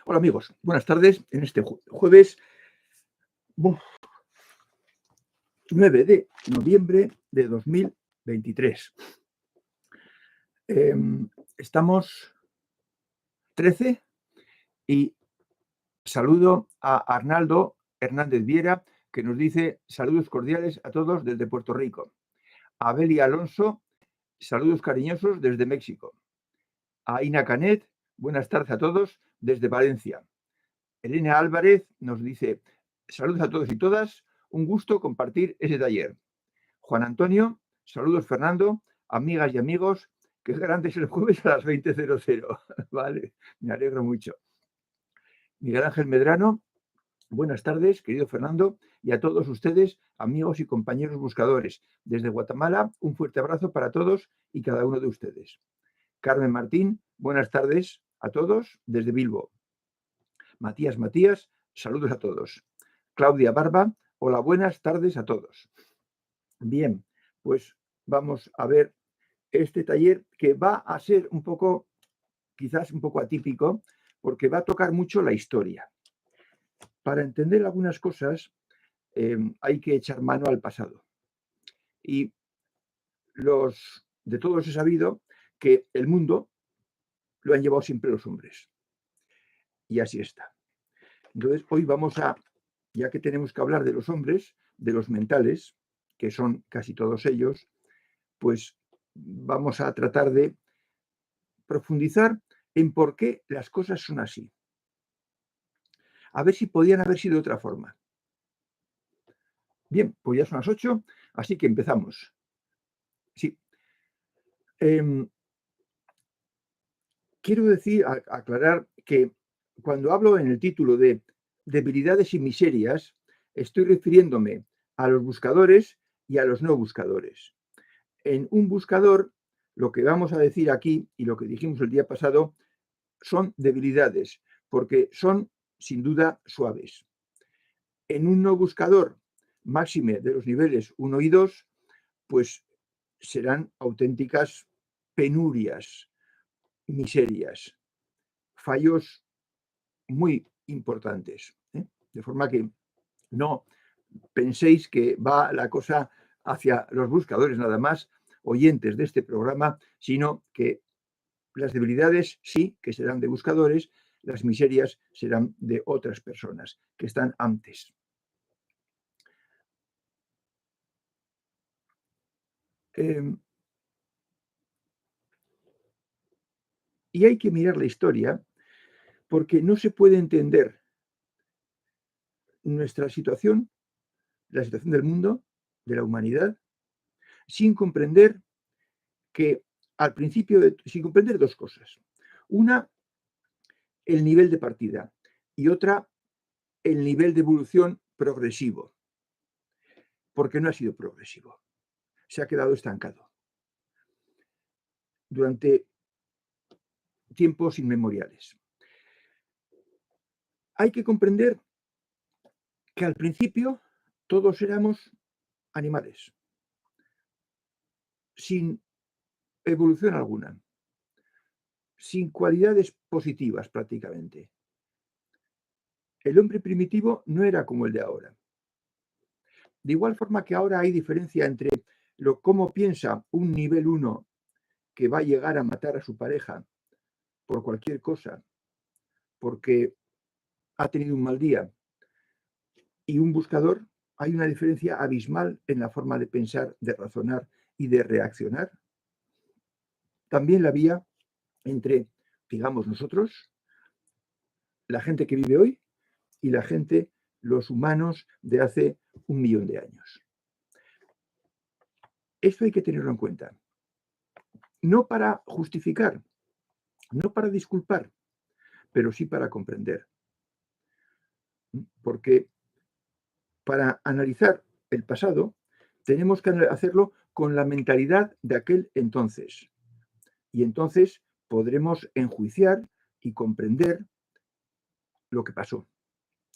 Hola amigos, buenas tardes en este jueves 9 de noviembre de 2023. Estamos 13 y saludo a Arnaldo Hernández Viera, que nos dice saludos cordiales a todos desde Puerto Rico. A Beli Alonso, saludos cariñosos desde México. A Ina Canet, buenas tardes a todos desde Valencia. Elena Álvarez nos dice saludos a todos y todas, un gusto compartir ese taller. Juan Antonio, saludos Fernando, amigas y amigos, que grande es el jueves a las 20:00. Vale, me alegro mucho. Miguel Ángel Medrano, buenas tardes, querido Fernando, y a todos ustedes, amigos y compañeros buscadores. Desde Guatemala, un fuerte abrazo para todos y cada uno de ustedes. Carmen Martín, buenas tardes a todos desde Bilbo. Matías, saludos a todos. Claudia Barba, hola, buenas tardes a todos. Bien, pues vamos a ver este taller que va a ser quizás un poco atípico, porque va a tocar mucho la historia. Para entender algunas cosas hay que echar mano al pasado. Y de todos he sabido que el mundo lo han llevado siempre los hombres. Y así está. Entonces, hoy ya que tenemos que hablar de los hombres, de los mentales, que son casi todos ellos, pues vamos a tratar de profundizar en por qué las cosas son así. A ver si podían haber sido de otra forma. Bien, pues ya son las 8, así que empezamos. Sí. Quiero aclarar que cuando hablo en el título de debilidades y miserias, estoy refiriéndome a los buscadores y a los no buscadores. En un buscador, lo que vamos a decir aquí y lo que dijimos el día pasado son debilidades, porque son sin duda suaves. En un no buscador, máxime de los niveles 1 y 2, pues serán auténticas penurias, miserias, fallos muy importantes. De forma que no penséis que va la cosa hacia los buscadores nada más, oyentes de este programa, sino que las debilidades sí que serán de buscadores, las miserias serán de otras personas que están antes. Y hay que mirar la historia porque no se puede entender nuestra situación, la situación del mundo, de la humanidad, sin comprender sin comprender dos cosas. Una, el nivel de partida y otra, el nivel de evolución progresivo. Porque no ha sido progresivo. Se ha quedado estancado durante tiempos inmemoriales. Hay que comprender que al principio todos éramos animales, sin evolución alguna, sin cualidades positivas prácticamente. El hombre primitivo no era como el de ahora. De igual forma que ahora hay diferencia entre cómo piensa un nivel 1 que va a llegar a matar a su pareja por cualquier cosa, porque ha tenido un mal día, y un buscador, hay una diferencia abismal en la forma de pensar, de razonar y de reaccionar. También la había entre, digamos, nosotros, la gente que vive hoy, y la gente, los humanos de hace 1 millón de años. Esto hay que tenerlo en cuenta. No para justificar, no para disculpar, pero sí para comprender. Porque para analizar el pasado, tenemos que hacerlo con la mentalidad de aquel entonces. Y entonces podremos enjuiciar y comprender lo que pasó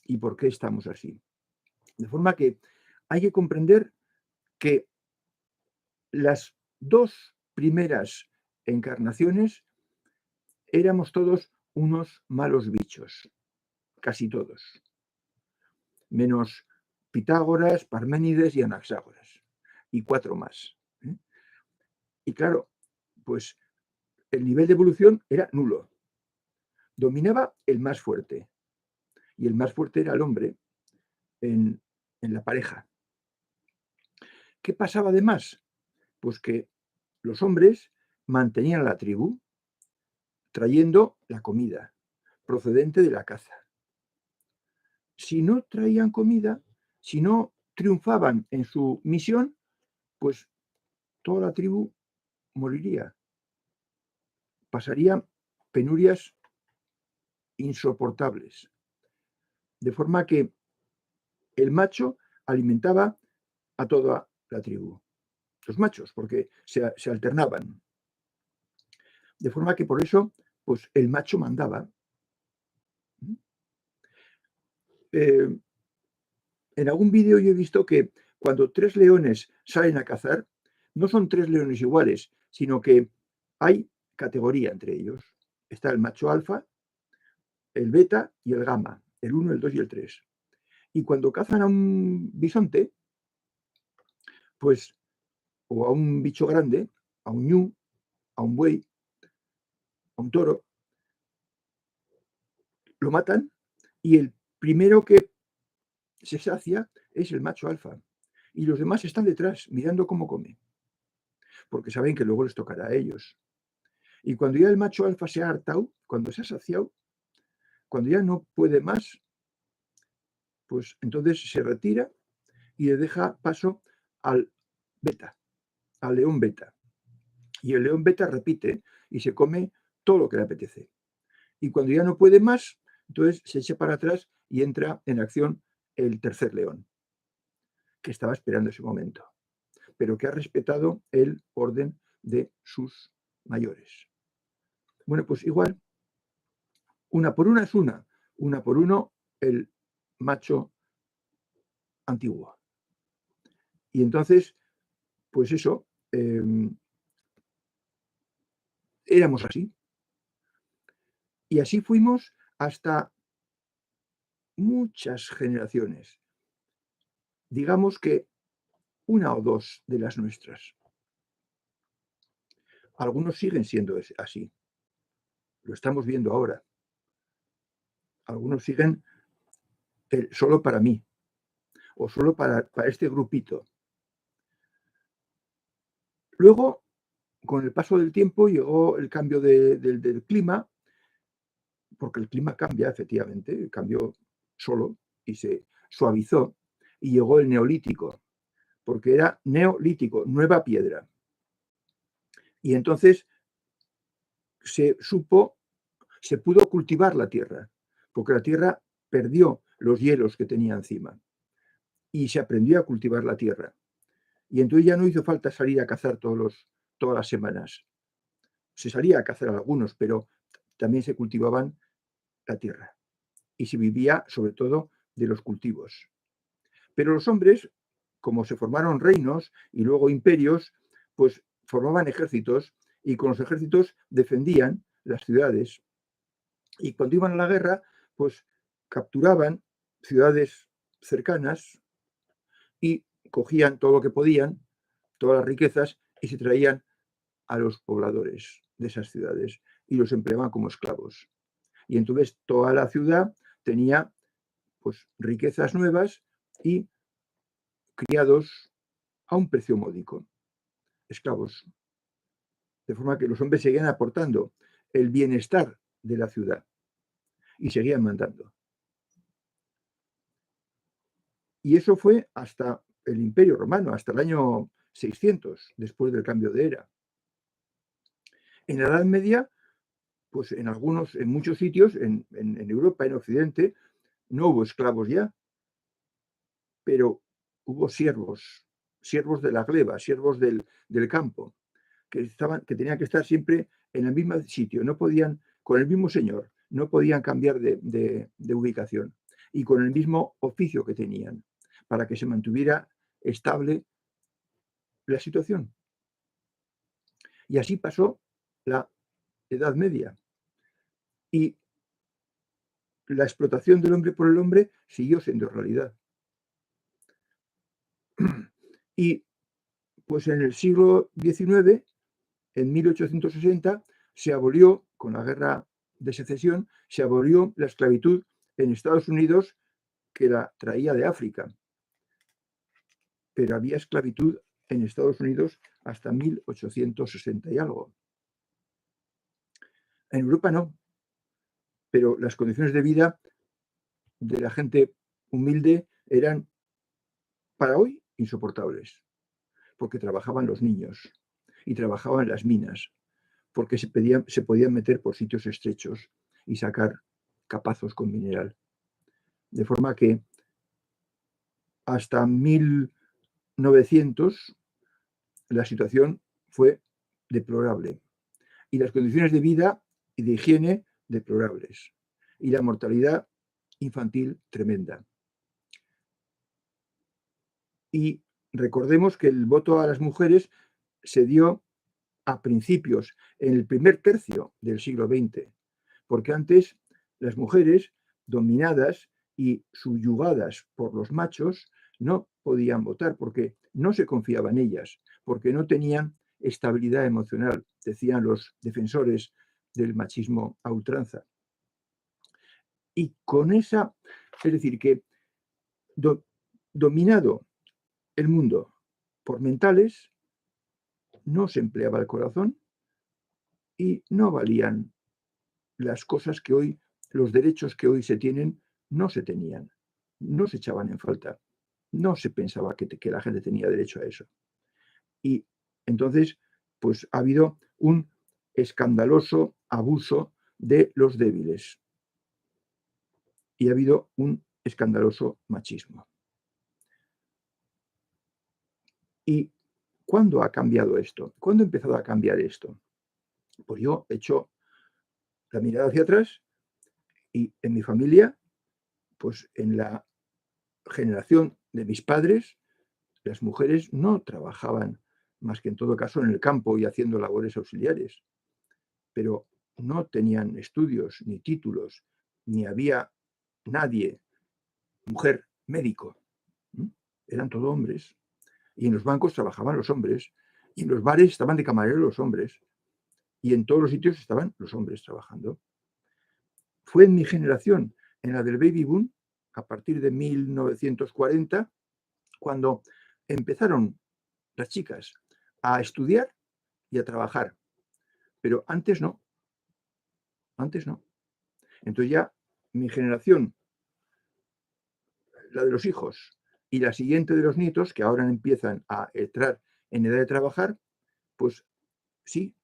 y por qué estamos así. De forma que hay que comprender que las 2 primeras encarnaciones éramos todos unos malos bichos. casi todos, menos Pitágoras, Parménides y Anaxágoras, y 4 más. Y claro, pues el nivel de evolución era nulo. Dominaba el más fuerte, y el más fuerte era el hombre en la pareja. ¿Qué pasaba además? Pues que los hombres mantenían la tribu trayendo la comida procedente de la caza. Si no traían comida, si no triunfaban en su misión, pues toda la tribu moriría. Pasarían penurias insoportables. De forma que el macho alimentaba a toda la tribu. Los machos, porque se alternaban. De forma que por eso, pues el macho mandaba. En algún vídeo yo he visto que cuando 3 leones salen a cazar, no son 3 leones iguales, sino que hay categoría entre ellos. Está el macho alfa, el beta y el gamma, el 1, el 2 y el 3. Y cuando cazan a un bisonte, pues, o a un bicho grande, a un ñu, a un buey, a un toro, lo matan y el primero que se sacia es el macho alfa. Y los demás están detrás, mirando cómo come, porque saben que luego les tocará a ellos. Y cuando ya el macho alfa se ha hartado, cuando se ha saciado, cuando ya no puede más, pues entonces se retira y le deja paso al beta, al león beta. Y el león beta repite y se come todo lo que le apetece. Y cuando ya no puede más, entonces se echa para atrás y entra en acción el tercer león, que estaba esperando ese momento, pero que ha respetado el orden de sus mayores. Bueno, pues igual, una por una es una por uno el macho antiguo. Y entonces, pues eso, éramos así. Y así fuimos hasta muchas generaciones. Digamos que una o dos de las nuestras. Algunos siguen siendo así. Lo estamos viendo ahora. Algunos siguen solo para mí o solo para este grupito. Luego, con el paso del tiempo, llegó el cambio del clima, porque el clima cambia, efectivamente, cambió solo y se suavizó, y llegó el neolítico, porque era neolítico, nueva piedra. Y entonces se pudo cultivar la tierra, porque la tierra perdió los hielos que tenía encima y se aprendió a cultivar la tierra. Y entonces ya no hizo falta salir a cazar todas las semanas. Se salía a cazar algunos, pero también se cultivaban la tierra y se vivía sobre todo de los cultivos. Pero los hombres, como se formaron reinos y luego imperios, pues formaban ejércitos y con los ejércitos defendían las ciudades. Y cuando iban a la guerra, pues capturaban ciudades cercanas y cogían todo lo que podían, todas las riquezas, y se traían a los pobladores de esas ciudades y los empleaban como esclavos. Y entonces toda la ciudad tenía pues riquezas nuevas y criados a un precio módico, esclavos. De forma que los hombres seguían aportando el bienestar de la ciudad y seguían mandando. Y eso fue hasta el Imperio Romano, hasta el año 600, después del cambio de era. En la Edad Media, pues en muchos sitios, en Europa, en Occidente, no hubo esclavos ya, pero hubo siervos de la gleba, siervos del campo, que tenían que estar siempre en el mismo sitio, no podían, con el mismo señor, no podían cambiar de ubicación y con el mismo oficio que tenían, para que se mantuviera estable la situación. Y así pasó la Edad Media. Y la explotación del hombre por el hombre siguió siendo realidad. Y pues en el siglo XIX, en 1860, se abolió, con la guerra de secesión, se abolió la esclavitud en Estados Unidos, que la traía de África. Pero había esclavitud en Estados Unidos hasta 1860 y algo. En Europa no, pero las condiciones de vida de la gente humilde eran para hoy insoportables, porque trabajaban los niños y trabajaban las minas, porque se podían meter por sitios estrechos y sacar capazos con mineral. De forma que hasta 1900 la situación fue deplorable y las condiciones de vida y de higiene deplorables y la mortalidad infantil tremenda. Y recordemos que el voto a las mujeres se dio a principios, en el primer tercio del siglo XX, porque antes las mujeres dominadas y subyugadas por los machos no podían votar porque no se confiaba en ellas, porque no tenían estabilidad emocional, decían los defensores del machismo a ultranza. Y con esa, es decir, que dominado el mundo por mentales, no se empleaba el corazón y no valían las cosas que hoy, los derechos que hoy se tienen, no se tenían, no se echaban en falta, no se pensaba que la gente tenía derecho a eso. Y entonces, pues ha habido un escandaloso abuso de los débiles y ha habido un escandaloso machismo. ¿Y cuándo ha cambiado esto? ¿Cuándo ha empezado a cambiar esto? Pues yo he hecho la mirada hacia atrás y en mi familia, pues en la generación de mis padres, las mujeres no trabajaban más que en todo caso en el campo y haciendo labores auxiliares, pero no tenían estudios ni títulos, ni había nadie, mujer, médico. Eran todos hombres. Y en los bancos trabajaban los hombres, y en los bares estaban de camareros los hombres, y en todos los sitios estaban los hombres trabajando. Fue en mi generación, en la del baby boom, a partir de 1940, cuando empezaron las chicas a estudiar y a trabajar. Pero antes no. Antes no. Entonces ya mi generación, la de los hijos y la siguiente de los nietos, que ahora empiezan a entrar en edad de trabajar, pues sí,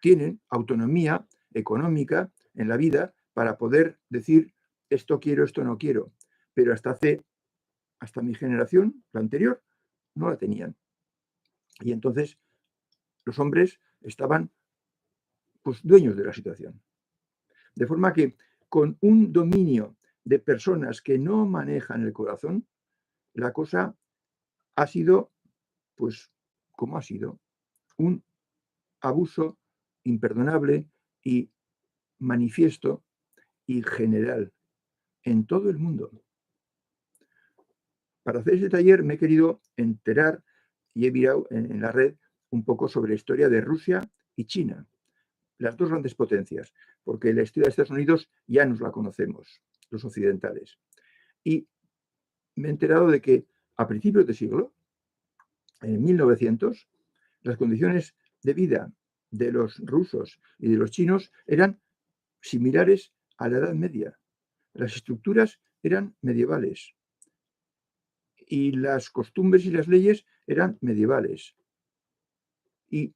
tienen autonomía económica en la vida para poder decir esto quiero, esto no quiero. Pero hasta mi generación, la anterior, no la tenían. Y entonces los hombres estaban pues dueños de la situación. De forma que con un dominio de personas que no manejan el corazón, la cosa ha sido, pues, como ha sido, un abuso imperdonable y manifiesto y general en todo el mundo. Para hacer este taller me he querido enterar y he mirado en la red un poco sobre la historia de Rusia y China, las dos grandes potencias, porque la historia de Estados Unidos ya nos la conocemos, los occidentales. Y me he enterado de que a principios de siglo, en 1900, las condiciones de vida de los rusos y de los chinos eran similares a la Edad Media. Las estructuras eran medievales y las costumbres y las leyes eran medievales. Y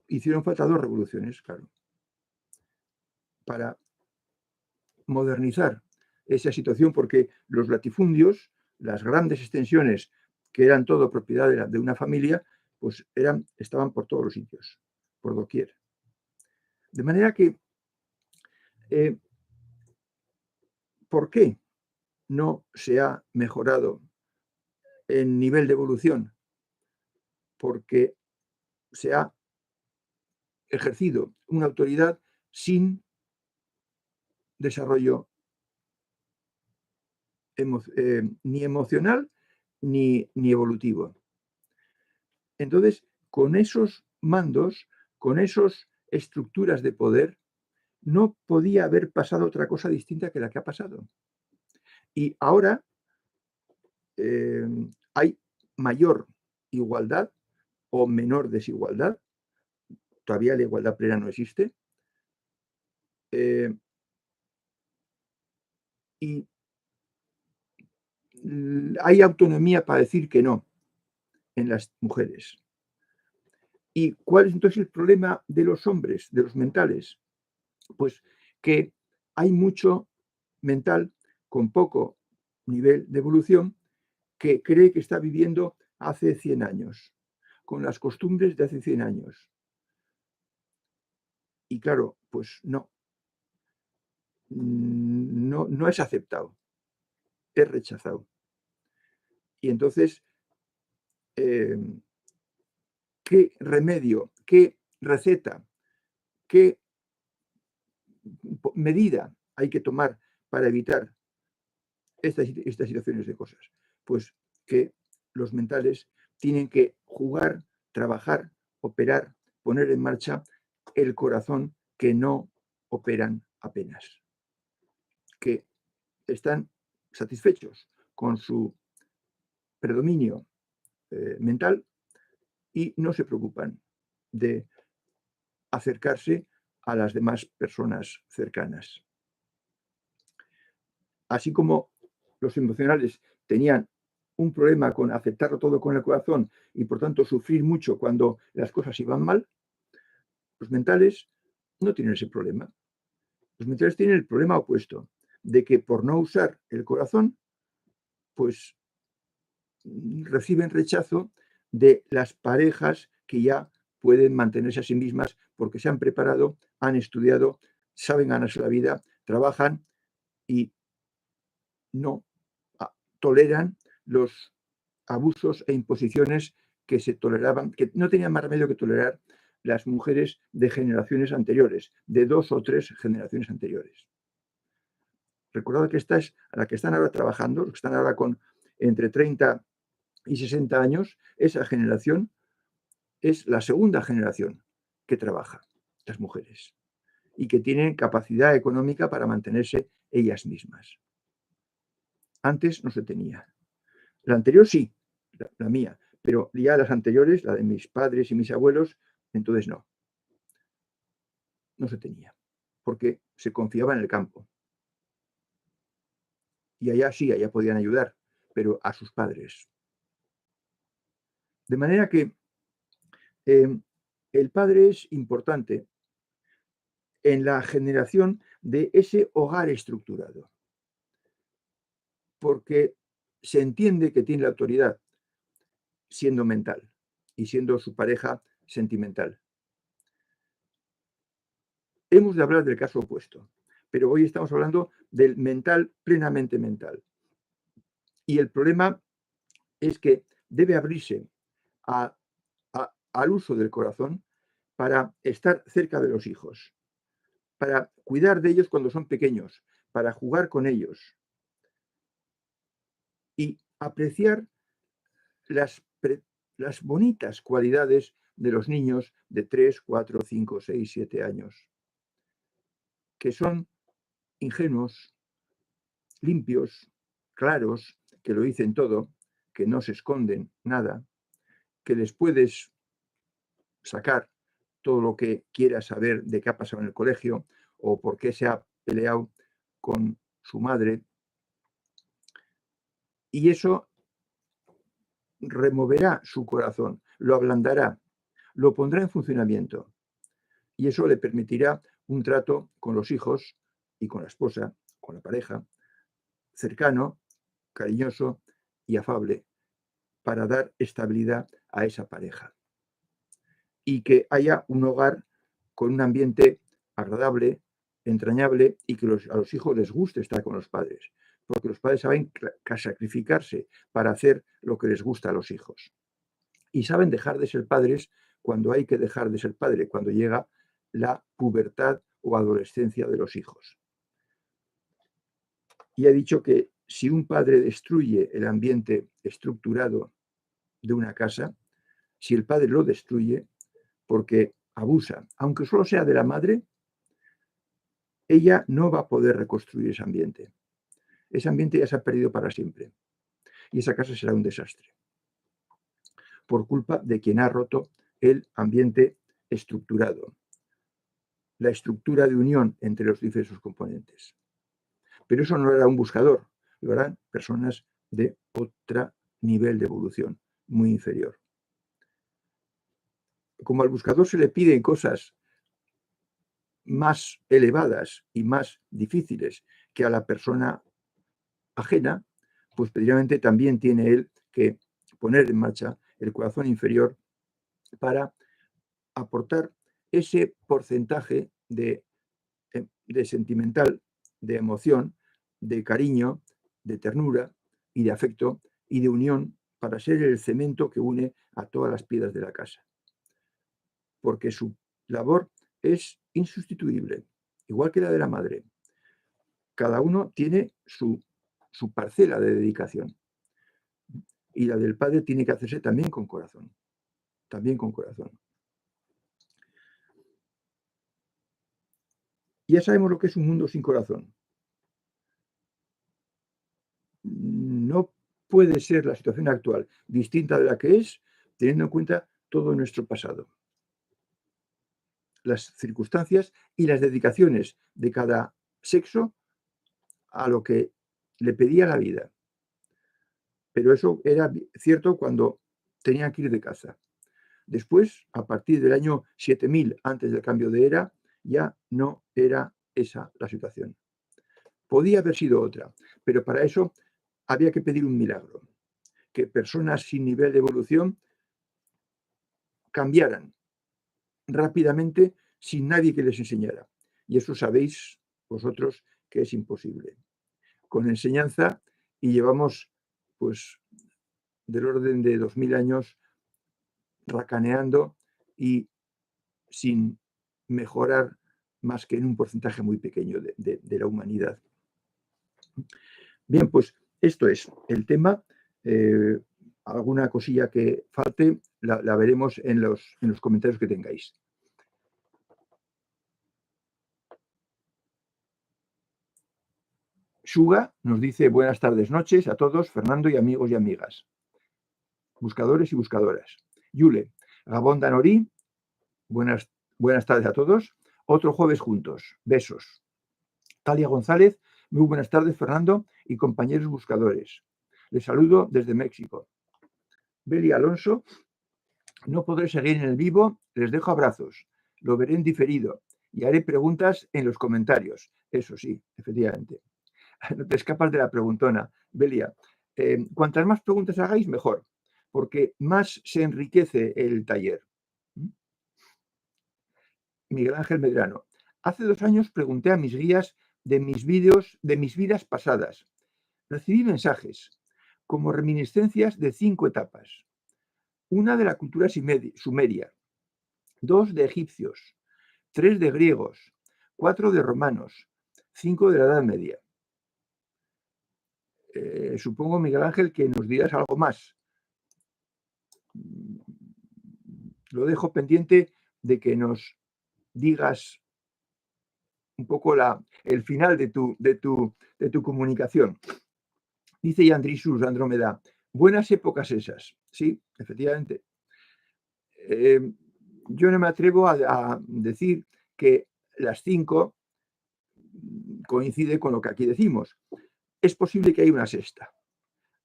hicieron falta dos revoluciones, claro, para modernizar esa situación, porque los latifundios, las grandes extensiones, que eran todo propiedad de una familia, pues estaban por todos los sitios, por doquier. De manera que, ¿por qué no se ha mejorado en nivel de evolución? Porque se ha ejercido una autoridad sin desarrollo ni emocional ni evolutivo. Entonces, con esos mandos, con esas estructuras de poder, no podía haber pasado otra cosa distinta que la que ha pasado. Y ahora hay mayor igualdad o menor desigualdad. Todavía la igualdad plena no existe. Y hay autonomía para decir que no en las mujeres. ¿Y cuál es entonces el problema de los hombres, de los mentales? Pues que hay mucho mental con poco nivel de evolución que cree que está viviendo hace 100 años, con las costumbres de hace 100 años. Y claro, pues no es aceptado, es rechazado. Y entonces, ¿qué remedio, qué receta, qué medida hay que tomar para evitar estas situaciones de cosas? Pues que los mentales tienen que jugar, trabajar, operar, poner en marcha el corazón que no operan apenas, que están satisfechos con su predominio mental y no se preocupan de acercarse a las demás personas cercanas. Así como los emocionales tenían un problema con aceptarlo todo con el corazón y por tanto sufrir mucho cuando las cosas iban mal, los mentales no tienen ese problema. Los mentales tienen el problema opuesto, de que por no usar el corazón, pues reciben rechazo de las parejas que ya pueden mantenerse a sí mismas porque se han preparado, han estudiado, saben ganarse la vida, trabajan y no toleran los abusos e imposiciones que se toleraban, que no tenían más remedio que tolerar las mujeres de generaciones anteriores, de 2 o 3 generaciones anteriores. Recordad que esta es a la que están ahora trabajando, los que están ahora con entre 30 y 60 años, esa generación es la segunda generación que trabaja, las mujeres, y que tienen capacidad económica para mantenerse ellas mismas. Antes no se tenía. La anterior sí, la mía, pero ya las anteriores, la de mis padres y mis abuelos, entonces no. No se tenía, porque se confiaba en el campo. Y allá sí, allá podían ayudar, pero a sus padres. De manera que el padre es importante en la generación de ese hogar estructurado, porque se entiende que tiene la autoridad siendo mental y siendo su pareja sentimental. Hemos de hablar del caso opuesto, pero hoy estamos hablando del mental, plenamente mental. Y el problema es que debe abrirse al uso del corazón para estar cerca de los hijos, para cuidar de ellos cuando son pequeños, para jugar con ellos y apreciar las bonitas cualidades de los niños de 3, 4, 5, 6, 7 años, que son ingenuos, limpios, claros, que lo dicen todo, que no se esconden nada, que les puedes sacar todo lo que quieras saber de qué ha pasado en el colegio o por qué se ha peleado con su madre. Y eso removerá su corazón, lo ablandará, lo pondrá en funcionamiento. Y eso le permitirá un trato con los hijos y con la esposa, con la pareja, cercano, cariñoso y afable, para dar estabilidad a esa pareja. Y que haya un hogar con un ambiente agradable, entrañable y que a los hijos les guste estar con los padres, porque los padres saben sacrificarse para hacer lo que les gusta a los hijos. Y saben dejar de ser padres cuando hay que dejar de ser padre, cuando llega la pubertad o adolescencia de los hijos. y ha dicho que si un padre destruye el ambiente estructurado de una casa, si el padre lo destruye porque abusa, aunque solo sea de la madre, ella no va a poder reconstruir ese ambiente. Ese ambiente ya se ha perdido para siempre y esa casa será un desastre por culpa de quien ha roto el ambiente estructurado, la estructura de unión entre los diversos componentes. Pero eso no era un buscador, lo eran personas de otro nivel de evolución, muy inferior. Como al buscador se le piden cosas más elevadas y más difíciles que a la persona ajena, pues precisamente también tiene él que poner en marcha el corazón inferior para aportar ese porcentaje de sentimental, de emoción, de cariño, de ternura y de afecto y de unión para ser el cemento que une a todas las piedras de la casa. Porque su labor es insustituible, igual que la de la madre. Cada uno tiene su parcela de dedicación. Y la del padre tiene que hacerse también con corazón. También con corazón. Ya sabemos lo que es un mundo sin corazón. No puede ser la situación actual distinta de la que es, teniendo en cuenta todo nuestro pasado, las circunstancias y las dedicaciones de cada sexo a lo que le pedía la vida. Pero eso era cierto cuando tenían que ir de caza. Después, a partir del año 7000, antes del cambio de era, ya no era esa la situación. Podía haber sido otra, pero para eso había que pedir un milagro, que personas sin nivel de evolución cambiaran rápidamente sin nadie que les enseñara. Y eso sabéis vosotros que es imposible. Con enseñanza, y llevamos pues del orden de 2000 años racaneando y sin mejorar más que en un porcentaje muy pequeño de la humanidad. Bien, pues esto es el tema. Alguna cosilla que falte la veremos en los comentarios que tengáis. Suga nos dice buenas tardes, noches a todos, Fernando y amigos y amigas, buscadores y buscadoras. Yule, Gabón Danorí, buenas tardes a todos. Otro jueves juntos. Besos. Talia González, muy buenas tardes, Fernando y compañeros buscadores. Les saludo desde México. Beli Alonso, no podré seguir en el vivo, les dejo abrazos. Lo veré en diferido y haré preguntas en los comentarios. Eso sí, efectivamente. No te escapas de la preguntona, Belia. Cuantas más preguntas hagáis, mejor, porque más se enriquece el taller. Miguel Ángel Medrano. Hace 2 años pregunté a mis guías de mis vídeos, de mis vidas pasadas. Recibí mensajes como reminiscencias de 5 etapas. Una de la cultura sumeria, 2 de egipcios, 3 de griegos, 4 de romanos, 5 de la Edad Media. Supongo, Miguel Ángel, que nos dirás algo más. Lo dejo pendiente de que nos digas un poco el final de tu comunicación. Dice Yandrisus Andrómeda, buenas épocas esas. Sí, efectivamente. Yo no me atrevo a decir que las 5 coincide con lo que aquí decimos. Es posible que haya una sexta.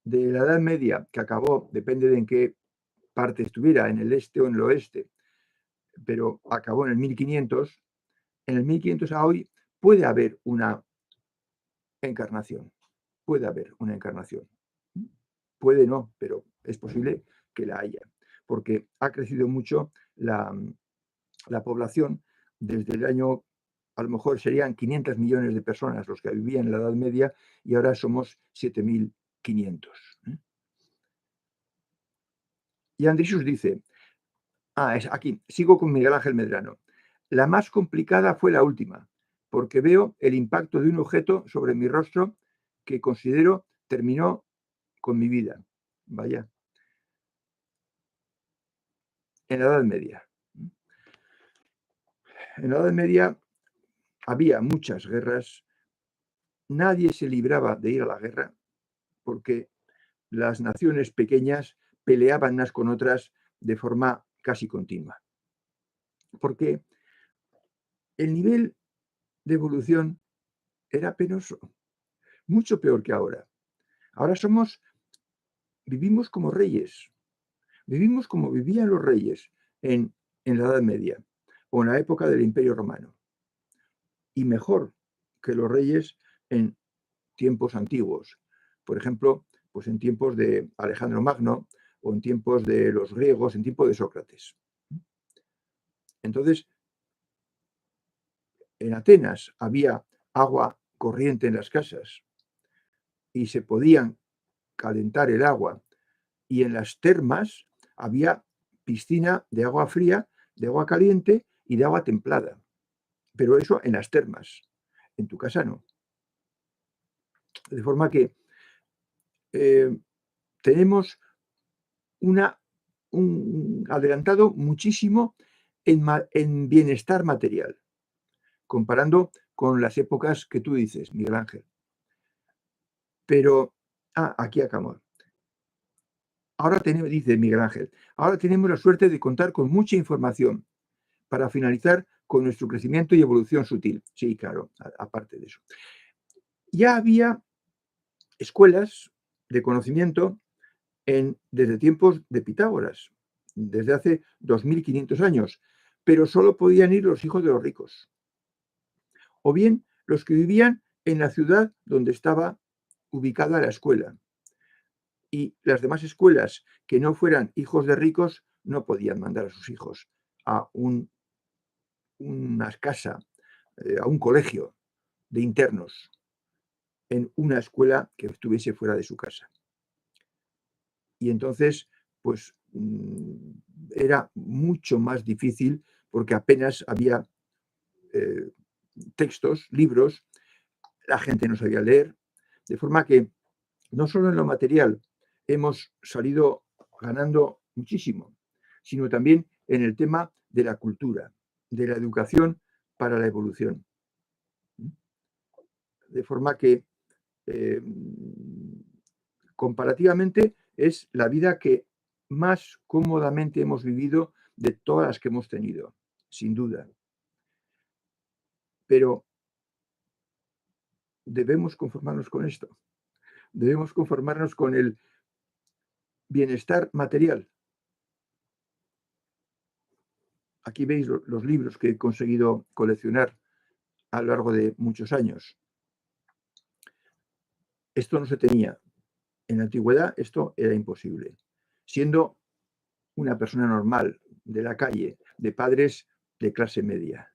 De la Edad Media, que acabó, depende de en qué parte estuviera, en el este o en el oeste, pero acabó en el 1500, en el 1500 a hoy puede haber una encarnación. Puede haber una encarnación. Puede no, pero es posible que la haya, porque ha crecido mucho la población desde el año, a lo mejor serían 500 millones de personas los que vivían en la Edad Media y ahora somos 7.500. Y Andrius dice, es aquí, sigo con Miguel Ángel Medrano. La más complicada fue la última, porque veo el impacto de un objeto sobre mi rostro que considero terminó con mi vida. Vaya. En la Edad Media. En la Edad Media había muchas guerras. Nadie se libraba de ir a la guerra porque las naciones pequeñas peleaban unas con otras de forma casi continua. Porque el nivel de evolución era penoso, mucho peor que ahora. Ahora vivimos como reyes, vivimos como vivían los reyes en la Edad Media o en la época del Imperio Romano. Y mejor que los reyes en tiempos antiguos. Por ejemplo, pues en tiempos de Alejandro Magno o en tiempos de los griegos, en tiempos de Sócrates. Entonces, en Atenas había agua corriente en las casas y se podían calentar el agua. Y en las termas había piscina de agua fría, de agua caliente y de agua templada. Pero eso en las termas. En tu casa no. De forma que tenemos un adelantado muchísimo en bienestar material, comparando con las épocas que tú dices, Miguel Ángel. Pero, aquí acabamos. Ahora tenemos, dice Miguel Ángel, ahora tenemos la suerte de contar con mucha información para finalizar con nuestro crecimiento y evolución sutil. Sí, claro, aparte de eso. Ya había escuelas de conocimiento desde tiempos de Pitágoras, desde hace 2500 años, pero solo podían ir los hijos de los ricos, o bien los que vivían en la ciudad donde estaba ubicada la escuela. Y las demás escuelas que no fueran hijos de ricos no podían mandar a sus hijos a una casa, a un colegio de internos, en una escuela que estuviese fuera de su casa. Y entonces, pues era mucho más difícil porque apenas había textos, libros, la gente no sabía leer, de forma que no solo en lo material hemos salido ganando muchísimo, sino también en el tema de la cultura, de la educación para la evolución. De forma que comparativamente es la vida que más cómodamente hemos vivido de todas las que hemos tenido, sin duda. Pero debemos conformarnos con esto. Debemos conformarnos con el bienestar material. Aquí veis los libros que he conseguido coleccionar a lo largo de muchos años. Esto no se tenía. En la antigüedad esto era imposible. Siendo una persona normal, de la calle, de padres de clase media.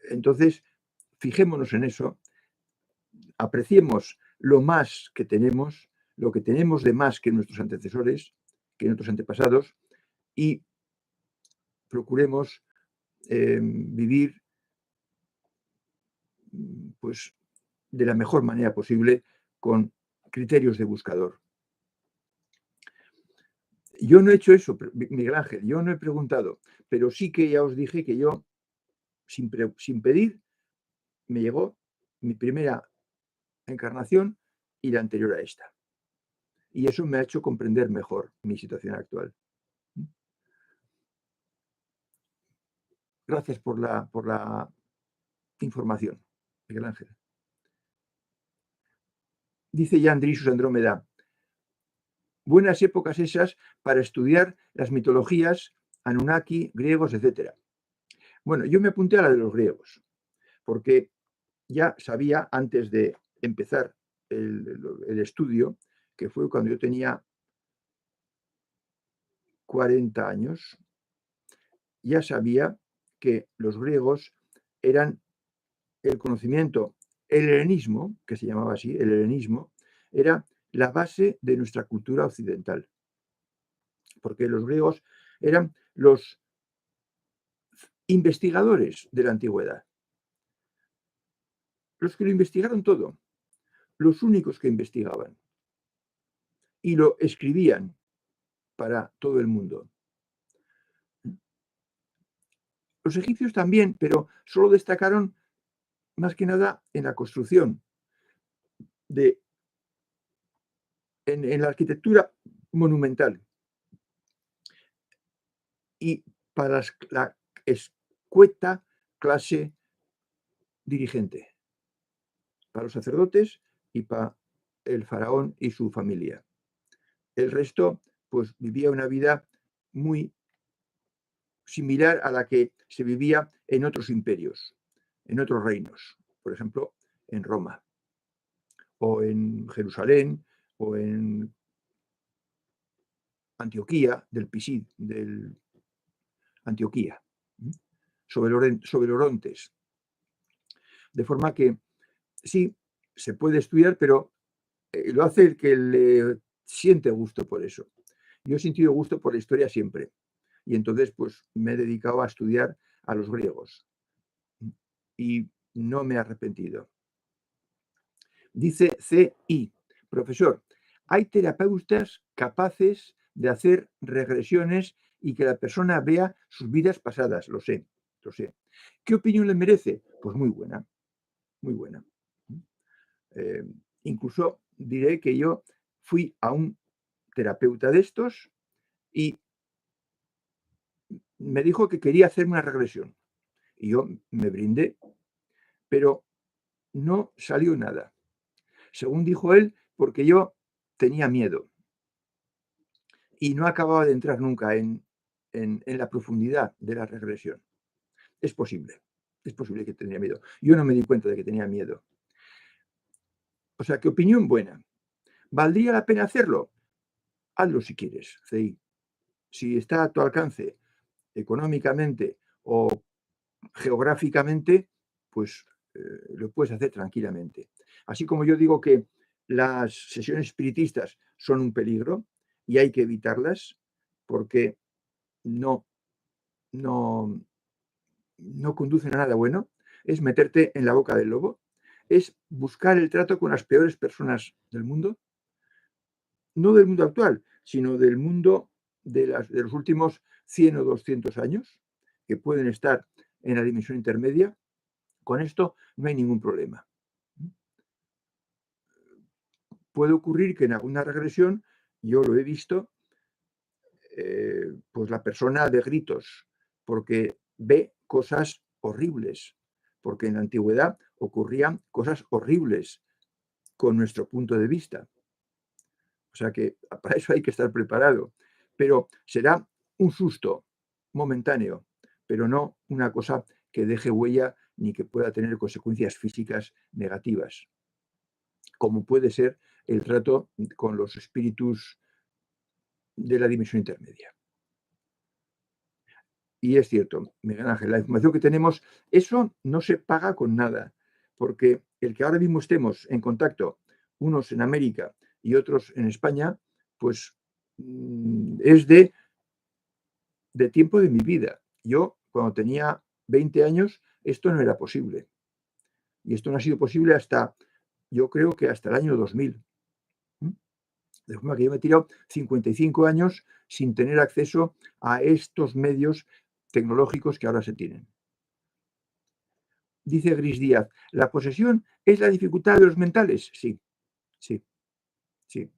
Entonces, fijémonos en eso, apreciemos lo más que tenemos, lo que tenemos de más que nuestros antecesores, que nuestros antepasados, y procuremos vivir pues, de la mejor manera posible con criterios de buscador. Yo no he hecho eso, Miguel Ángel, yo no he preguntado, pero sí que ya os dije que yo, sin pedir, me llegó mi primera encarnación y la anterior a esta. Y eso me ha hecho comprender mejor mi situación actual. Gracias por la información, Miguel Ángel. Dice ya Andrisus Andrómeda, buenas épocas esas para estudiar las mitologías, Anunnaki, griegos, etc. Bueno, yo me apunté a la de los griegos, porque ya sabía antes de empezar el estudio, que fue cuando yo tenía 40 años, ya sabía que los griegos eran el conocimiento, el helenismo, que se llamaba así, el helenismo, era la base de nuestra cultura occidental. Porque los griegos eran los investigadores de la antigüedad. los que lo investigaron todo, los únicos que investigaban y lo escribían para todo el mundo. Los egipcios también, pero solo destacaron más que nada en la construcción, en la arquitectura monumental y para la escueta clase dirigente, para los sacerdotes y para el faraón y su familia. El resto, pues vivía una vida muy similar a la que se vivía en otros imperios, en otros reinos, por ejemplo, en Roma, o en Jerusalén, o en Antioquía, del Pisid, del Antioquía, sobre Orontes. De forma que sí, se puede estudiar, pero lo hace el que le siente gusto por eso. Yo he sentido gusto por la historia siempre. Y entonces, pues, me he dedicado a estudiar a los griegos. Y no me he arrepentido. Dice C.I., profesor, hay terapeutas capaces de hacer regresiones y que la persona vea sus vidas pasadas. Lo sé, lo sé. ¿Qué opinión le merece? Pues muy buena, muy buena. Incluso diré que yo fui a un terapeuta de estos y me dijo que quería hacerme una regresión. Y yo me brindé, pero no salió nada. Según dijo él, porque yo tenía miedo y no acababa de entrar nunca en la profundidad de la regresión. Es posible que tenía miedo. Yo no me di cuenta de que tenía miedo. O sea, ¿qué opinión buena? ¿Valdría la pena hacerlo? Hazlo si quieres, CI. Si está a tu alcance económicamente o geográficamente, pues lo puedes hacer tranquilamente. Así como yo digo que las sesiones espiritistas son un peligro y hay que evitarlas porque no, no, no conducen a nada bueno, es meterte en la boca del lobo, es buscar el trato con las peores personas del mundo, no del mundo actual, sino del mundo de los últimos 100 o 200 años, que pueden estar en la dimensión intermedia. Con esto no hay ningún problema. Puede ocurrir que en alguna regresión, yo lo he visto, pues la persona de gritos, porque ve cosas horribles, porque en la antigüedad ocurrían cosas horribles con nuestro punto de vista. O sea que para eso hay que estar preparado. Pero será un susto momentáneo, pero no una cosa que deje huella ni que pueda tener consecuencias físicas negativas, como puede ser el trato con los espíritus de la dimensión intermedia. Y es cierto, Miguel Ángel, la información que tenemos, eso no se paga con nada, porque el que ahora mismo estemos en contacto, unos en América y otros en España, pues es de tiempo de mi vida. Yo, cuando tenía 20 años, esto no era posible. Y esto no ha sido posible hasta, yo creo que hasta el año 2000. De forma que yo me he tirado 55 años sin tener acceso a estos medios tecnológicos que ahora se tienen. Dice Gris Díaz, ¿la posesión es la dificultad de los mentales? Sí, sí, sí.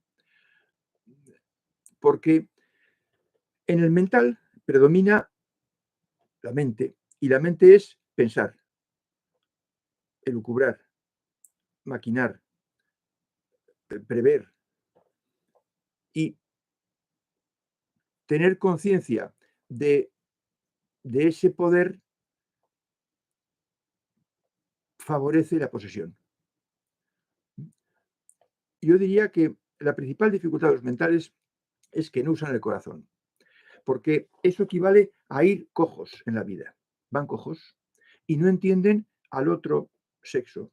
Porque en el mental predomina la mente, y la mente es pensar, elucubrar, maquinar, prever y tener conciencia de ese poder favorece la posesión. Yo diría que la principal dificultad de los mentales es que no usan el corazón, porque eso equivale a ir cojos en la vida. Van cojos y no entienden al otro sexo,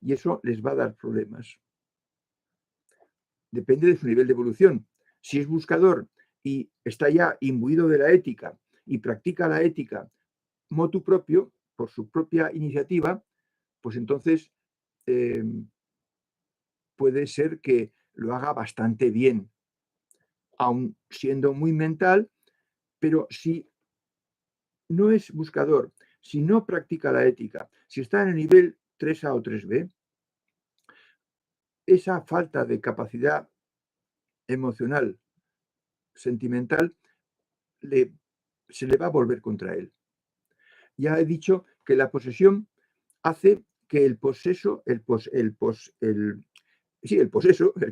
y eso les va a dar problemas. Depende de su nivel de evolución. Si es buscador y está ya imbuido de la ética y practica la ética motu propio, por su propia iniciativa, pues entonces puede ser que lo haga bastante bien, aun siendo muy mental, pero si no es buscador, si no practica la ética, si está en el nivel 3A o 3B, esa falta de capacidad emocional, sentimental, se le va a volver contra él. Ya he dicho que la posesión hace que el poseso, el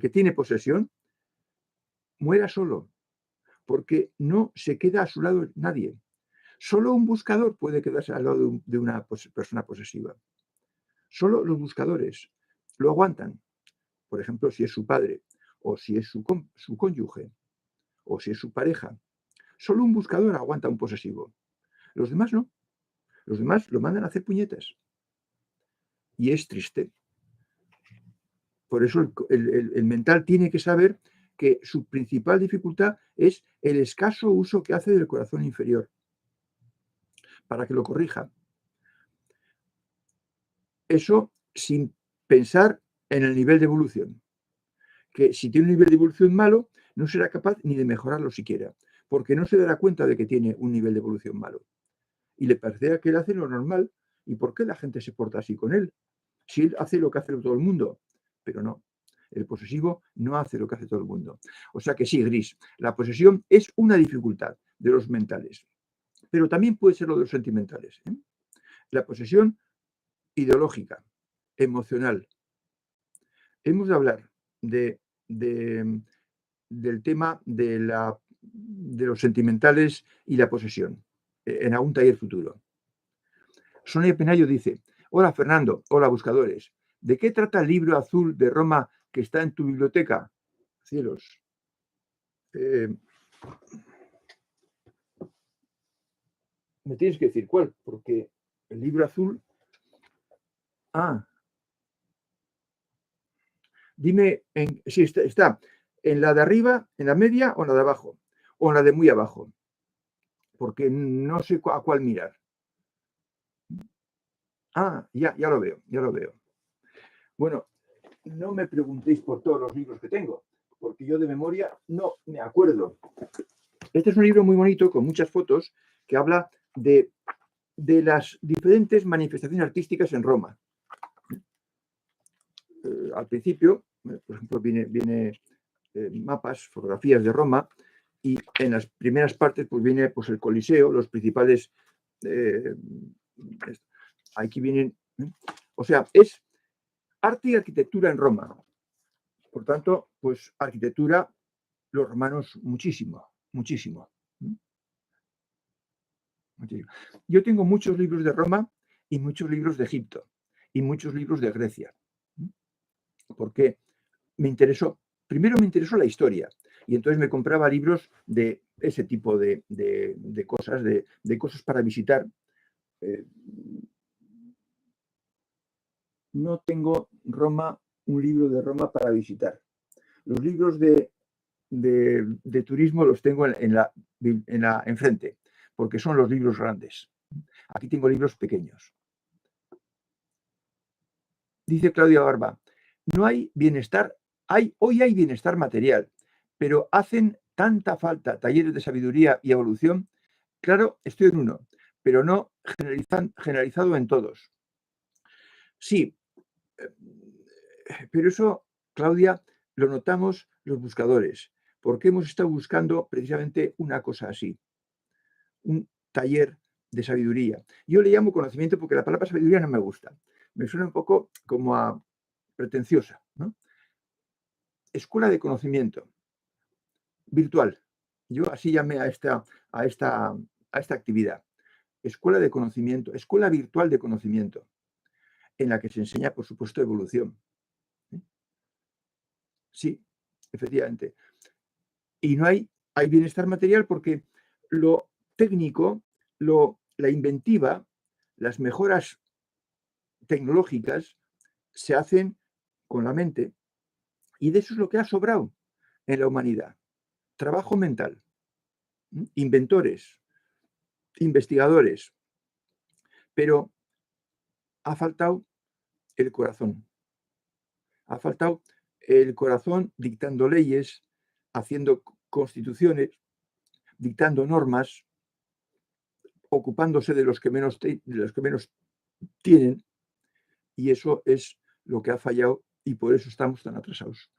que tiene posesión, muera solo, porque no se queda a su lado nadie. Solo un buscador puede quedarse al lado de una persona posesiva. Solo los buscadores lo aguantan. Por ejemplo, si es su padre, o si es su cónyuge, o si es su pareja. Solo un buscador aguanta a un posesivo. Los demás no. Los demás lo mandan a hacer puñetas. Y es triste. Por eso el mental tiene que saber que su principal dificultad es el escaso uso que hace del corazón inferior, para que lo corrija. Eso sin pensar en el nivel de evolución. Que si tiene un nivel de evolución malo, no será capaz ni de mejorarlo siquiera, porque no se dará cuenta de que tiene un nivel de evolución malo. Y le parecerá que él hace lo normal. ¿Y por qué la gente se porta así con él? Si él hace lo que hace todo el mundo. Pero no, el posesivo no hace lo que hace todo el mundo. O sea que sí, Gris, la posesión es una dificultad de los mentales, pero también puede ser lo de los sentimentales. La posesión ideológica, emocional. Hemos de hablar del tema de los sentimentales y la posesión en algún taller futuro. Sonia Penayo dice: hola Fernando, hola buscadores. ¿De qué trata el libro azul de Roma que está en tu biblioteca? Cielos. Me tienes que decir cuál, porque el libro azul... Dime si está en la de arriba, en la media o en la de abajo, o en la de muy abajo, porque no sé a cuál mirar. Ya lo veo, ya lo veo. Bueno, no me preguntéis por todos los libros que tengo, porque yo de memoria no me acuerdo. Este es un libro muy bonito, con muchas fotos, que habla de las diferentes manifestaciones artísticas en Roma. Al principio, por ejemplo, viene mapas, fotografías de Roma, y en las primeras partes pues viene pues, el Coliseo, los principales... aquí vienen... o sea, es arte y arquitectura en Roma. Por tanto, pues arquitectura, los romanos muchísimo, muchísimo. Yo tengo muchos libros de Roma y muchos libros de Egipto y muchos libros de Grecia. Porque primero me interesó la historia y entonces me compraba libros de ese tipo de cosas, de cosas para visitar. No tengo un libro de Roma para visitar. Los libros de turismo los tengo enfrente, porque son los libros grandes. Aquí tengo libros pequeños. Dice Claudia Barba: no hay bienestar, hoy hay bienestar material, pero hacen tanta falta talleres de sabiduría y evolución. Claro, estoy en uno, pero no generalizado en todos. Sí, pero eso, Claudia, lo notamos los buscadores, porque hemos estado buscando precisamente una cosa así, un taller de sabiduría. Yo le llamo conocimiento porque la palabra sabiduría no me gusta. Me suena un poco como a pretenciosa, ¿no? Escuela de conocimiento virtual. Yo así llamé a esta actividad. Escuela de conocimiento, escuela virtual de conocimiento, en la que se enseña, por supuesto, evolución. Sí, efectivamente. Y no hay bienestar material porque lo técnico, la inventiva, las mejoras tecnológicas se hacen con la mente. Y de eso es lo que ha sobrado en la humanidad. Trabajo mental, inventores, investigadores, pero ha faltado el corazón. Ha faltado el corazón dictando leyes, haciendo constituciones, dictando normas, ocupándose de los que menos tienen, y eso es lo que ha fallado y por eso estamos tan atrasados.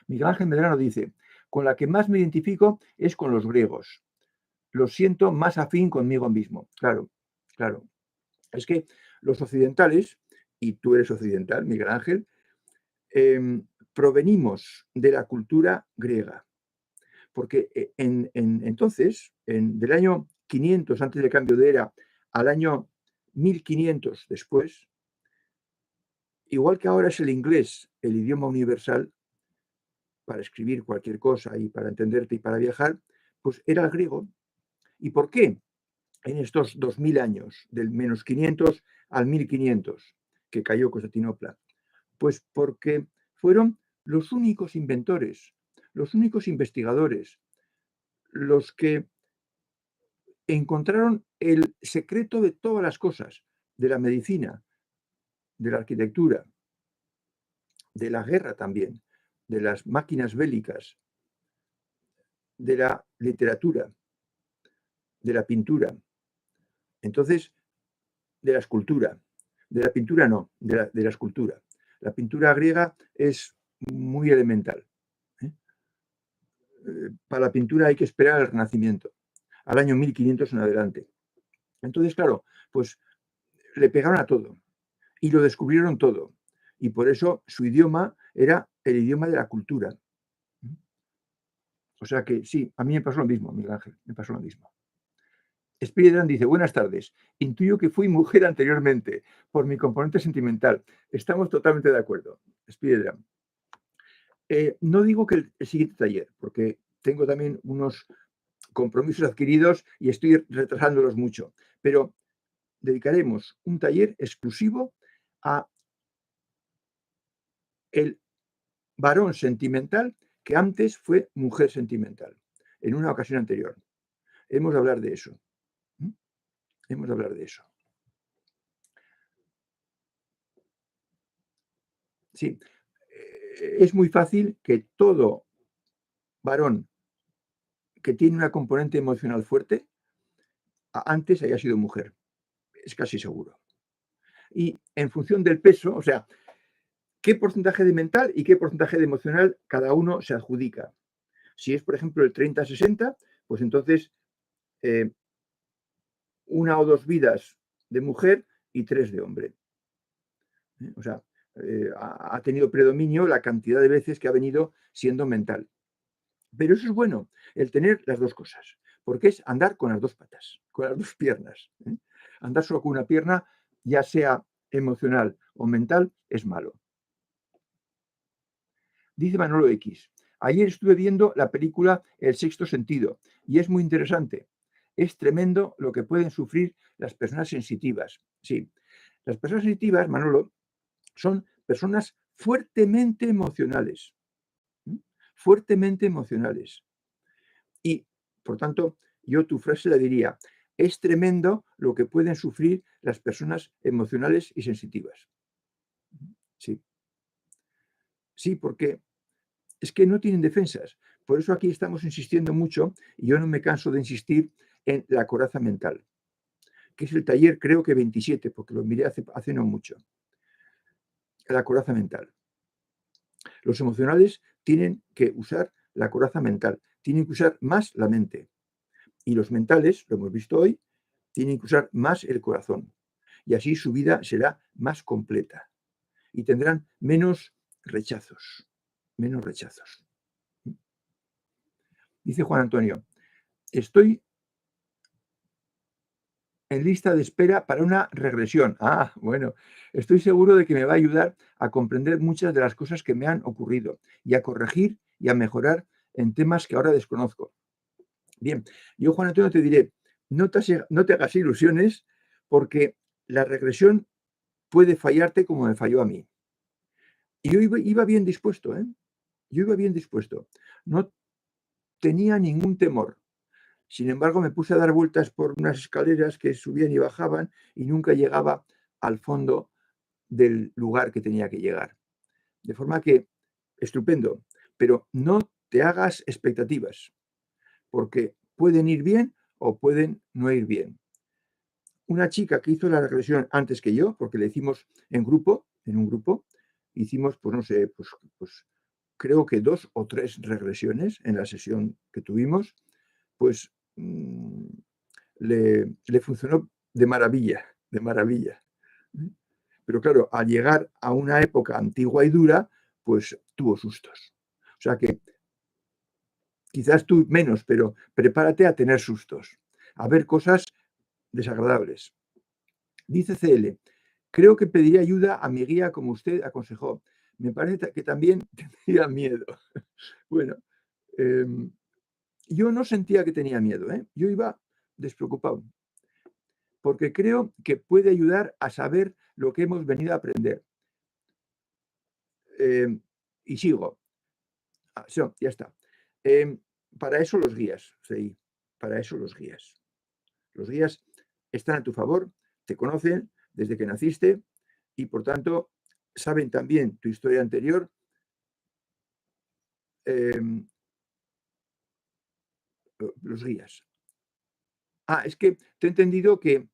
Miguel Ángel Medrano dice, con la que más me identifico es con los griegos. Lo siento más afín conmigo mismo. Claro, claro. Es que los occidentales, y tú eres occidental, Miguel Ángel, provenimos de la cultura griega. Porque entonces, del año 500 antes del cambio de era al año 1500 después, igual que ahora es el inglés el idioma universal para escribir cualquier cosa y para entenderte y para viajar, pues era el griego. ¿Y por qué en estos 2000 años, del menos 500 al 1500, que cayó Constantinopla? Pues porque fueron los únicos inventores, los únicos investigadores, los que encontraron el secreto de todas las cosas, de la medicina, de la arquitectura, de la guerra también, de las máquinas bélicas, de la literatura, de la pintura. Entonces, de la escultura. De la pintura no, de la escultura. La pintura griega es muy elemental. Para la pintura hay que esperar al Renacimiento, al año 1500 en adelante. Entonces, claro, pues le pegaron a todo y lo descubrieron todo. Y por eso su idioma era el idioma de la cultura. O sea que sí, a mí me pasó lo mismo, Miguel Ángel, me pasó lo mismo. Spiderman dice, buenas tardes, intuyo que fui mujer anteriormente por mi componente sentimental. Estamos totalmente de acuerdo, Spiderman. No digo que el siguiente taller, porque tengo también unos compromisos adquiridos y estoy retrasándolos mucho, pero dedicaremos un taller exclusivo a el varón sentimental que antes fue mujer sentimental, en una ocasión anterior. Hemos de hablar de eso. Hemos de hablar de eso. Sí, es muy fácil que todo varón que tiene una componente emocional fuerte antes haya sido mujer. Es casi seguro. Y en función del peso, o sea, qué porcentaje de mental y qué porcentaje de emocional cada uno se adjudica. Si es, por ejemplo, el 30-60, pues entonces una o dos vidas de mujer y 3 de hombre. O sea, ha tenido predominio la cantidad de veces que ha venido siendo mental. Pero eso es bueno, el tener las dos cosas, porque es andar con las dos patas, con las dos piernas. Andar solo con una pierna, ya sea emocional o mental, es malo. Dice Manolo X, ayer estuve viendo la película El sexto sentido y es muy interesante. Es tremendo lo que pueden sufrir las personas sensitivas. Sí, las personas sensitivas, Manolo, son personas fuertemente emocionales. Fuertemente emocionales. Y, por tanto, yo tu frase la diría, es tremendo lo que pueden sufrir las personas emocionales y sensitivas. Sí. Sí, porque es que no tienen defensas. Por eso aquí estamos insistiendo mucho, y yo no me canso de insistir en la coraza mental, que es el taller, creo que 27, porque lo miré hace no mucho. La coraza mental. Los emocionales tienen que usar la coraza mental, tienen que usar más la mente. Y los mentales, lo hemos visto hoy, tienen que usar más el corazón. Y así su vida será más completa. Y tendrán menos rechazos. Menos rechazos. Dice Juan Antonio, estoy en lista de espera para una regresión. Ah, bueno, estoy seguro de que me va a ayudar a comprender muchas de las cosas que me han ocurrido y a corregir y a mejorar en temas que ahora desconozco. Bien, yo, Juan Antonio, te diré, no te hagas ilusiones porque la regresión puede fallarte como me falló a mí. Y yo iba bien dispuesto, ¿eh? Yo iba bien dispuesto. No tenía ningún temor. Sin embargo, me puse a dar vueltas por unas escaleras que subían y bajaban y nunca llegaba al fondo del lugar que tenía que llegar. De forma que, estupendo, pero no te hagas expectativas, porque pueden ir bien o pueden no ir bien. Una chica que hizo la regresión antes que yo, porque la hicimos en grupo, en un grupo, hicimos, pues no sé, pues creo que 2 o 3 regresiones en la sesión que tuvimos, pues le funcionó de maravilla, de maravilla. Pero claro, al llegar a una época antigua y dura, pues tuvo sustos. O sea que quizás tú menos, pero prepárate a tener sustos, a ver cosas desagradables. Dice CL, creo que pediría ayuda a mi guía como usted aconsejó. Me parece que también tendría miedo. Bueno, yo no sentía que tenía miedo, ¿eh? Yo iba despreocupado, porque creo que puede ayudar a saber lo que hemos venido a aprender. Y sigo. Ya está. Para eso los guías, sí, para eso los guías. Los guías están a tu favor, te conocen desde que naciste y por tanto saben también tu historia anterior. Los guías. Es que te he entendido que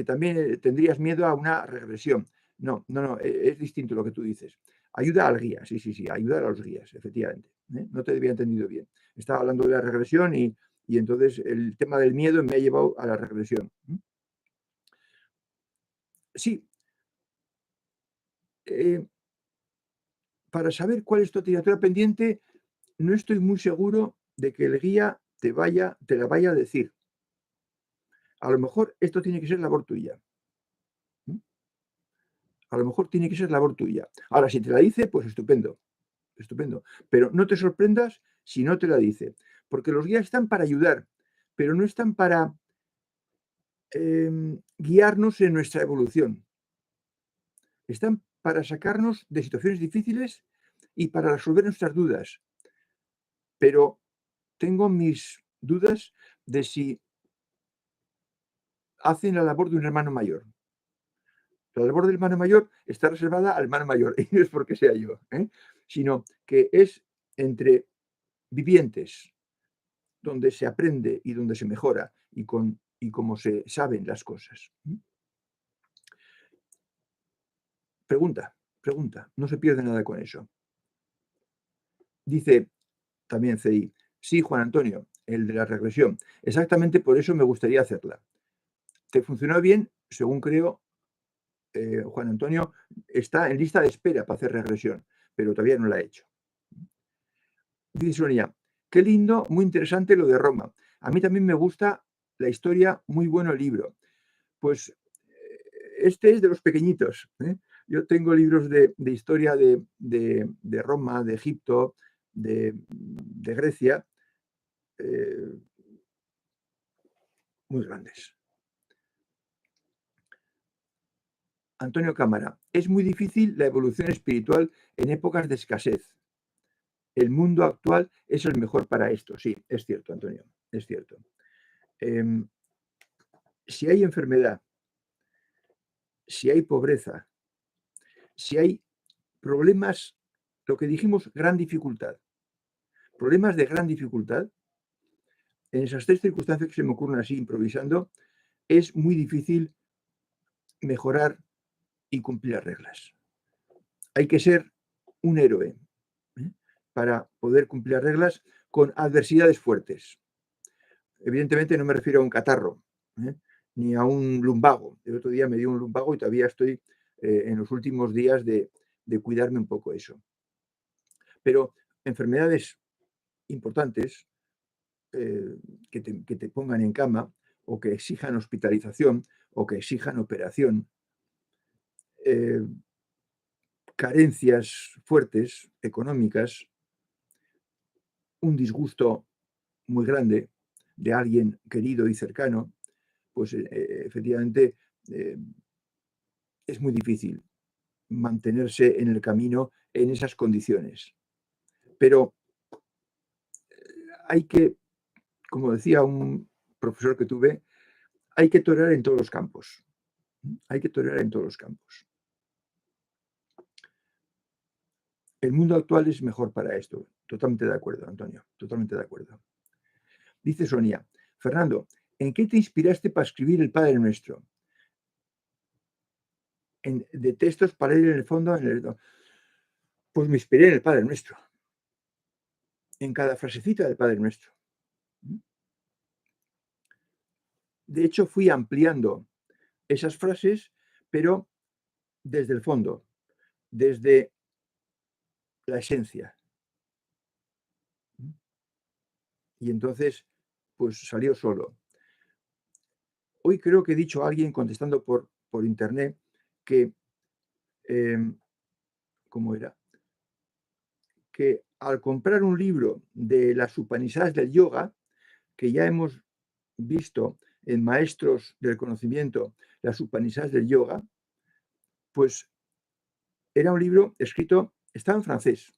también tendrías miedo a una regresión. No, es distinto lo que tú dices. Ayuda al guía, sí, ayudar a los guías, efectivamente. No te había entendido bien. Estaba hablando de la regresión y entonces el tema del miedo me ha llevado a la regresión. Sí, para saber cuál es tu asignatura pendiente, no estoy muy seguro de que el guía te la vaya a decir. A lo mejor esto tiene que ser labor tuya. A lo mejor tiene que ser labor tuya. Ahora, si te la dice, pues estupendo, estupendo. Pero no te sorprendas si no te la dice, porque los guías están para ayudar, pero no están para guiarnos en nuestra evolución. Están para sacarnos de situaciones difíciles y para resolver nuestras dudas. Pero tengo mis dudas de si hacen la labor de un hermano mayor. La labor del hermano mayor está reservada al hermano mayor, y no es porque sea yo, sino que es entre vivientes, donde se aprende y donde se mejora y cómo se saben las cosas. Pregunta, no se pierde nada con eso. Dice también CI, sí, Juan Antonio, el de la regresión, exactamente por eso me gustaría hacerla. ¿Te funcionó bien? Según creo, Juan Antonio está en lista de espera para hacer regresión, pero todavía no la ha hecho. Dice Sonia, qué lindo, muy interesante lo de Roma. A mí también me gusta la historia, muy bueno el libro. Pues este es de los pequeñitos. Yo tengo libros de historia de Roma, de Egipto, de Grecia, muy grandes. Antonio Cámara, es muy difícil la evolución espiritual en épocas de escasez. El mundo actual es el mejor para esto. Sí, es cierto, Antonio, es cierto. Si hay enfermedad, si hay pobreza, si hay problemas, lo que dijimos, gran dificultad, problemas de gran dificultad, en esas 3 circunstancias que se me ocurren así improvisando, es muy difícil mejorar y cumplir las reglas. Hay que ser un héroe para poder cumplir las reglas con adversidades fuertes. Evidentemente no me refiero a un catarro, ni a un lumbago. El otro día me dio un lumbago y todavía estoy en los últimos días de cuidarme un poco eso. Pero enfermedades importantes que te pongan en cama o que exijan hospitalización o que exijan operación, carencias fuertes económicas, un disgusto muy grande de alguien querido y cercano, pues efectivamente es muy difícil mantenerse en el camino en esas condiciones. Pero hay que, como decía un profesor que tuve, hay que torear en todos los campos. Hay que tolerar en todos los campos. El mundo actual es mejor para esto. Totalmente de acuerdo, Antonio. Totalmente de acuerdo. Dice Sonia, Fernando, ¿en qué te inspiraste para escribir el Padre Nuestro? De textos para ir en el fondo. Pues me inspiré en el Padre Nuestro. En cada frasecita del Padre Nuestro. De hecho, fui ampliando esas frases, pero desde el fondo, desde la esencia. Y entonces, pues salió solo. Hoy creo que he dicho a alguien contestando por internet que, ¿cómo era? Que al comprar un libro de las Upanishads del yoga, que ya hemos visto en Maestros del Conocimiento, las Upanishads del yoga, pues era un libro escrito, estaba en francés,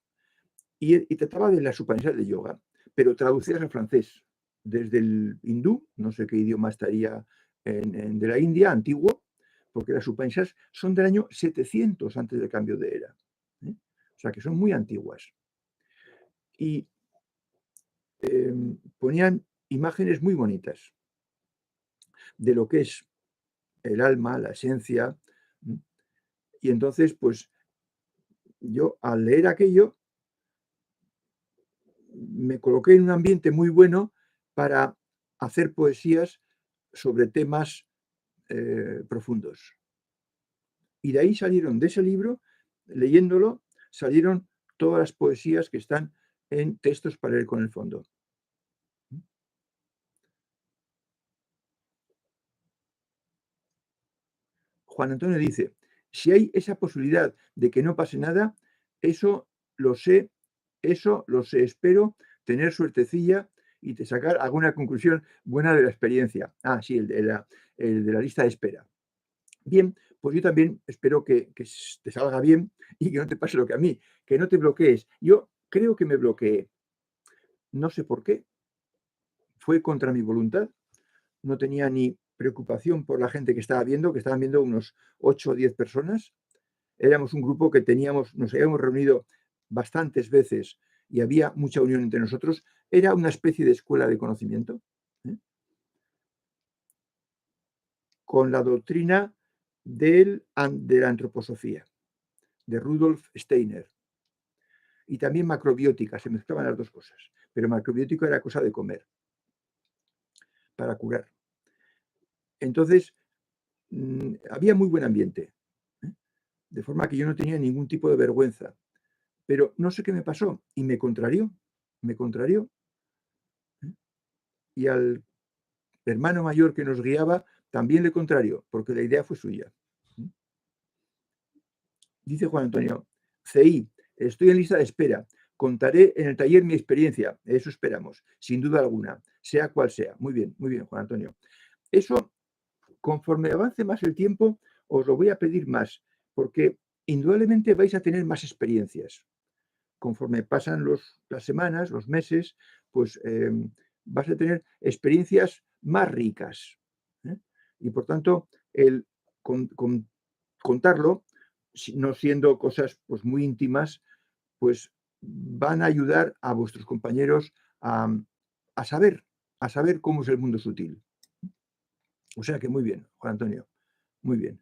y trataba de las Upanishads del yoga, pero traducidas al francés, desde el hindú, no sé qué idioma estaría de la India, antiguo, porque las Upanishads son del año 700 antes del cambio de era. O sea, que son muy antiguas. Y ponían imágenes muy bonitas de lo que es el alma, la esencia. Y entonces, pues yo al leer aquello, me coloqué en un ambiente muy bueno para hacer poesías sobre temas profundos. Y de ahí salieron, de ese libro, leyéndolo, salieron todas las poesías que están en textos para leer con el fondo. Juan Antonio dice, si hay esa posibilidad de que no pase nada, eso lo sé, espero tener suertecilla y te sacar alguna conclusión buena de la experiencia. Ah, sí, el de la lista de espera. Bien, pues yo también espero que te salga bien y que no te pase lo que a mí, que no te bloquees. Yo creo que me bloqueé. No sé por qué. Fue contra mi voluntad. No tenía ni preocupación por la gente que estaba viendo, que estaban viendo unos 8 o 10 personas. Éramos un grupo que nos habíamos reunido bastantes veces y había mucha unión entre nosotros. Era una especie de escuela de conocimiento, con la doctrina de la antroposofía, de Rudolf Steiner. Y también macrobiótica, se mezclaban las dos cosas. Pero macrobiótico era cosa de comer, para curar. Entonces, había muy buen ambiente, de forma que yo no tenía ningún tipo de vergüenza. Pero no sé qué me pasó y me contrarió. Y al hermano mayor que nos guiaba también le contrarió, porque la idea fue suya. Dice Juan Antonio, CI, estoy en lista de espera. Contaré en el taller mi experiencia. Eso esperamos, sin duda alguna, sea cual sea. Muy bien, Juan Antonio. Eso, conforme avance más el tiempo, os lo voy a pedir más, porque indudablemente vais a tener más experiencias. Conforme pasan las semanas, los meses, pues vas a tener experiencias más ricas. Y por tanto, el contarlo, no siendo cosas pues, muy íntimas, pues van a ayudar a vuestros compañeros a saber cómo es el mundo sutil. O sea que muy bien, Juan Antonio, muy bien.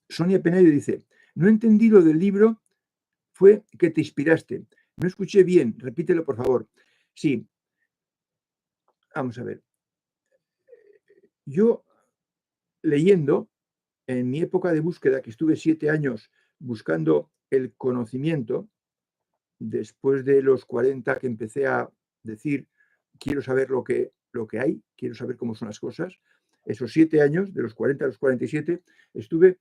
Sonia Penayo dice, no entendí lo del libro, fue que te inspiraste. No escuché bien, repítelo por favor. Sí, vamos a ver. Yo leyendo, en mi época de búsqueda, que estuve 7 años buscando el conocimiento, después de los 40 que empecé a decir, quiero saber lo que hay, quiero saber cómo son las cosas, esos 7 años, de los 40 a los 47, estuve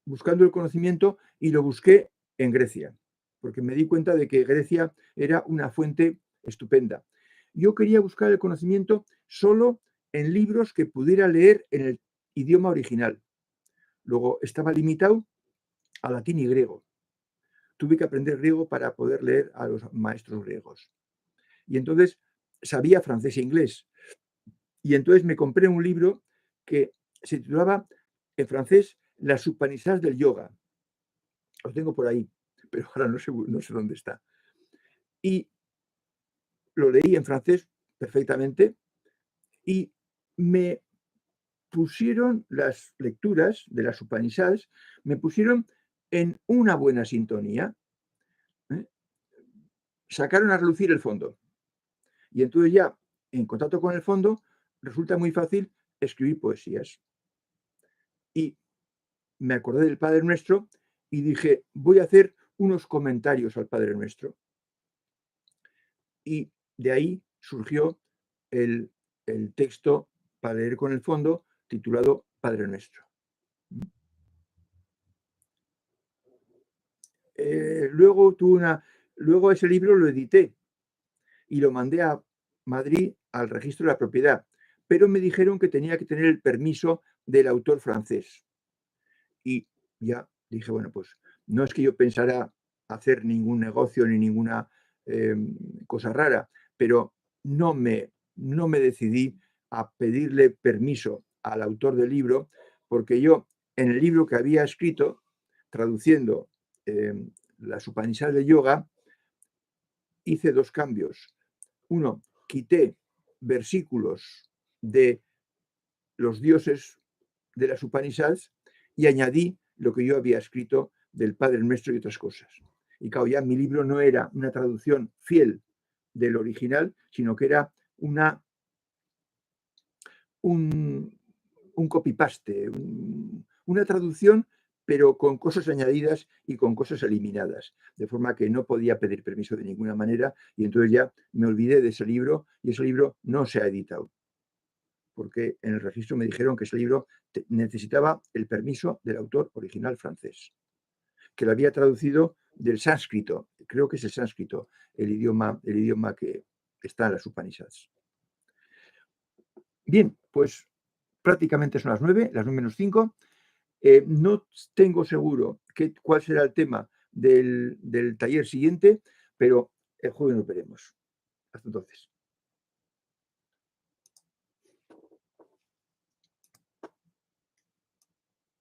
buscando el conocimiento y lo busqué en Grecia, porque me di cuenta de que Grecia era una fuente estupenda. Yo quería buscar el conocimiento solo en libros que pudiera leer en el idioma original. Luego estaba limitado a latín y griego. Tuve que aprender griego para poder leer a los maestros griegos. Y entonces sabía francés e inglés. Y entonces me compré un libro que se titulaba en francés Las Upanishads del yoga. Lo tengo por ahí, pero ahora no sé dónde está. Y lo leí en francés perfectamente y me pusieron las lecturas de las Upanishads, me pusieron en una buena sintonía. ¿Eh? Sacaron a relucir el fondo. Y entonces ya, en contacto con el fondo, resulta muy fácil escribir poesías. Y me acordé del Padre Nuestro y dije, voy a hacer unos comentarios al Padre Nuestro. Y de ahí surgió el, el texto para leer con el fondo titulado Padre Nuestro. Luego ese libro lo edité y lo mandé a Madrid al registro de la propiedad, pero me dijeron que tenía que tener el permiso del autor francés. Y ya dije, bueno, pues no es que yo pensara hacer ningún negocio ni ninguna cosa rara, pero no me decidí a pedirle permiso al autor del libro, porque yo en el libro que había escrito, traduciendo las Upanishads de yoga, hice dos cambios. Uno, quité versículos de los dioses de las Upanishads y añadí lo que yo había escrito del Padre Nuestro y otras cosas. Y claro, ya mi libro no era una traducción fiel del original, sino que era un copy-paste, una traducción, pero con cosas añadidas y con cosas eliminadas, de forma que no podía pedir permiso de ninguna manera y entonces ya me olvidé de ese libro y ese libro no se ha editado, porque en el registro me dijeron que ese libro necesitaba el permiso del autor original francés, que lo había traducido del sánscrito, creo que es el sánscrito, el idioma que está en las Upanishads. Bien, pues prácticamente son las 9, las 9 menos 5. No tengo seguro cuál será el tema del taller siguiente, pero el jueves nos veremos. Hasta entonces.